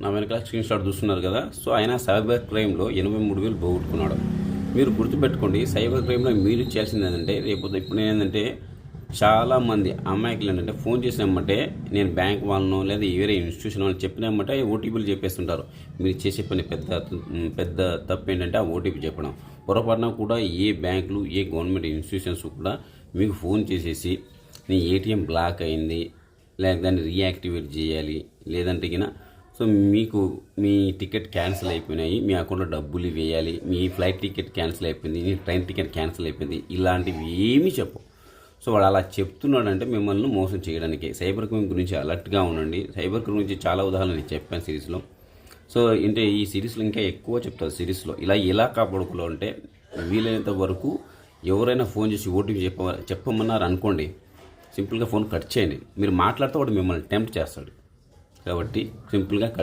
నా వెనకాల screen shot చూస్తున్నారు కదా. సో ఆయన సైబర్ క్రైమ్లో 83,000 పోగొట్టుకున్నాడు. మీరు గుర్తుపెట్టుకోండి, సైబర్ క్రైమ్లో మీరు చేయాల్సింది ఏంటంటే, ఇప్పుడు ఏంటంటే చాలామంది అమ్మాయికులు ఏంటంటే ఫోన్ చేసినామంటే నేను బ్యాంక్ వాళ్ళను లేదా వేరే ఇన్స్టిట్యూషన్ వాళ్ళని చెప్పినామంటే ఓటీపీలు చెప్పేస్తుంటారు. మీరు చేసే పని పెద్ద తప్పు ఏంటంటే ఆ ఓటీపీ చెప్పడం. పొరపాటున కూడా ఏ బ్యాంకులు ఏ గవర్నమెంట్ ఇన్స్టిట్యూషన్స్ కూడా మీకు ఫోన్ చేసేసి నీ ఏటీఎం బ్లాక్ అయింది లేక దాన్ని రీయాక్టివేట్ చేయాలి లేదంటే కినా సో మీకు మీ టికెట్ క్యాన్సిల్ అయిపోయినాయి, మీ అకౌంట్లో డబ్బులు వేయాలి, మీ ఫ్లైట్ టికెట్ క్యాన్సిల్ అయిపోయింది, మీ ట్రైన్ టికెట్ క్యాన్సిల్ అయిపోయింది, ఇలాంటివి ఏమీ చెప్పు. సో వాడు అలా చెప్తున్నాడంటే మిమ్మల్ని మోసం చేయడానికి. సైబర్ క్రైమ్ గురించి అలర్ట్గా ఉండండి. సైబర్ క్రైమ్ గురించి చాలా ఉదాహరణలు నేను చెప్పాను సిరీస్లో. సో అంటే ఈ సిరీస్లో ఇంకా ఎక్కువ చెప్తారు. సిరీస్లో ఎలా కాపాడుకోవాలంటే వీలైనంత వరకు ఎవరైనా ఫోన్ చేసి ఓటీపీ చెప్పమన్నారు అనుకోండి, సింపుల్గా ఫోన్ కట్ చేయండి. మీరు మాట్లాడితే వాడు మిమ్మల్ని టెంప్ట్ చేస్తాడు కాబట్టి సింపుల్గా కట్